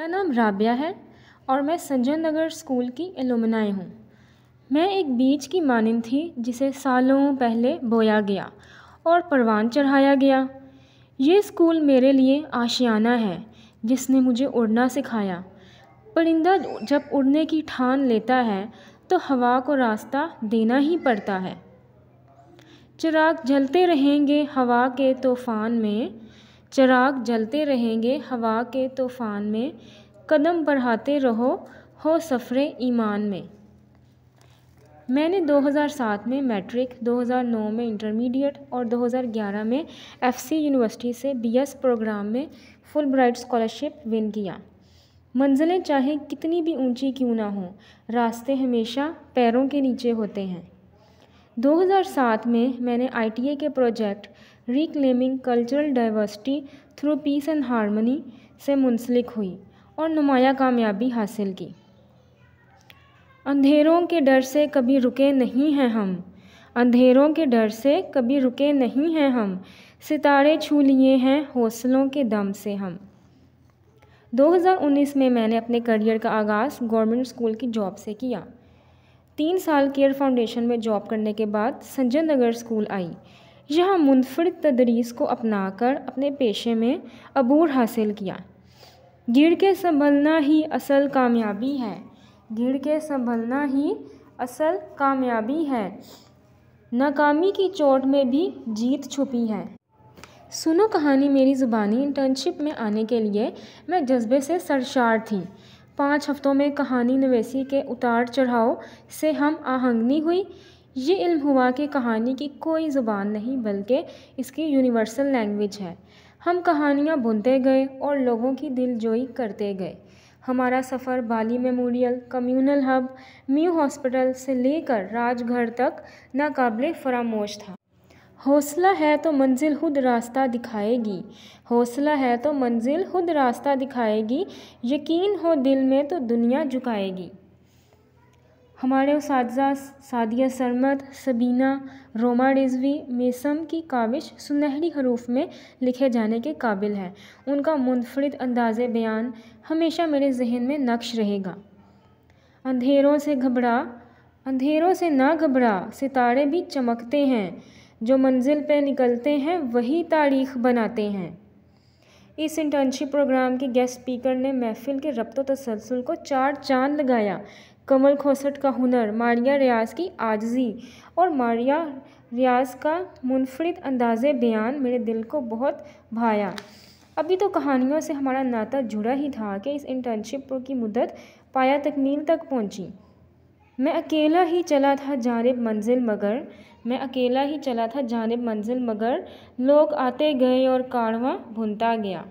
नाम राबिया है और मैं संजय नगर स्कूल की एलुमनाई हूँ। मैं एक बीज की मानंद थी जिसे सालों पहले बोया गया और परवान चढ़ाया गया। ये स्कूल मेरे लिए आशियाना है जिसने मुझे उड़ना सिखाया। परिंदा जब उड़ने की ठान लेता है तो हवा को रास्ता देना ही पड़ता है। चिराग जलते रहेंगे हवा के तूफ़ान में, चिराग जलते रहेंगे हवा के तूफ़ान में, कदम बढ़ाते रहो हो सफ़रे ईमान में। मैंने 2007 में मैट्रिक, 2009 में इंटरमीडिएट और 2011 में एफसी यूनिवर्सिटी से बीएस प्रोग्राम में फुल ब्राइट स्कॉलरशिप विन किया। मंजिलें चाहे कितनी भी ऊंची क्यों ना हों, रास्ते हमेशा पैरों के नीचे होते हैं। 2007 में मैंने आईटीए के project reclaiming cultural diversity through peace and harmony से मुंसलिक हुई और नुमाया कामयाबी हासिल की। अंधेरों के डर से कभी रुके नहीं हैं हम, अंधेरों के डर से कभी रुके नहीं हैं हम, सितारे छू लिए हैं हौसलों के दम से हम। 2019 में मैंने अपने करियर का आगाज़ गवर्नमेंट स्कूल की जॉब से किया। 3 साल केयर फाउंडेशन में जॉब करने के बाद संजय नगर स्कूल आई। यहाँ मुनफरिद तदरीस को अपनाकर अपने पेशे में अबूर हासिल किया। गिर के संभलना ही असल कामयाबी है, गिर के संभलना ही असल कामयाबी है, नाकामी की चोट में भी जीत छुपी है। सुनो कहानी मेरी ज़ुबानी इंटर्नशिप में आने के लिए मैं जज्बे से सरशार थी। 5 हफ्तों में कहानी नवेसी के उतार चढ़ाव से हम आहंगनी हुई। ये इल्म हुआ कि कहानी की कोई ज़ुबान नहीं बल्कि इसकी यूनिवर्सल लैंग्वेज है। हम कहानियाँ बुनते गए और लोगों की दिलजोई करते गए। हमारा सफ़र बाली मेमोरियल, कम्युनल हब, म्यू हॉस्पिटल से लेकर राजघर तक नाकाबिले फरामोश था। हौसला है तो मंजिल खुद रास्ता दिखाएगी, हौसला है तो मंजिल खुद रास्ता दिखाएगी, यकीन हो दिल में तो दुनिया झुकाएगी। हमारे उस्ताद सादिया सरमद, सबीना, रोमा रिजवी, मेसम की काविश सुनहरी हरूफ में लिखे जाने के काबिल है। उनका मुनफरिद अंदाज़े बयान हमेशा मेरे जहन में नक्श रहेगा। अंधेरों से ना घबरा, सितारे भी चमकते हैं, जो मंजिल पे निकलते हैं वही तारीख़ बनाते हैं। इस इंटर्नशिप प्रोग्राम के गेस्ट स्पीकर ने महफिल के रब्तो तसलसल को 4 चांद लगाया। कमल खोसट का हुनर, मारिया रियाज की आजिज़ी और मारिया रियाज का मुनफरिद अंदाज़े बयान मेरे दिल को बहुत भाया। अभी तो कहानियों से हमारा नाता जुड़ा ही था कि इस इंटर्नशिप की मुद्दत पाया तकमील तक पहुंची। मैं अकेला ही चला था जानिब मंजिल मगर, मैं अकेला ही चला था जानिब मंजिल मगर, लोग आते गए और कारवां भुनता गया।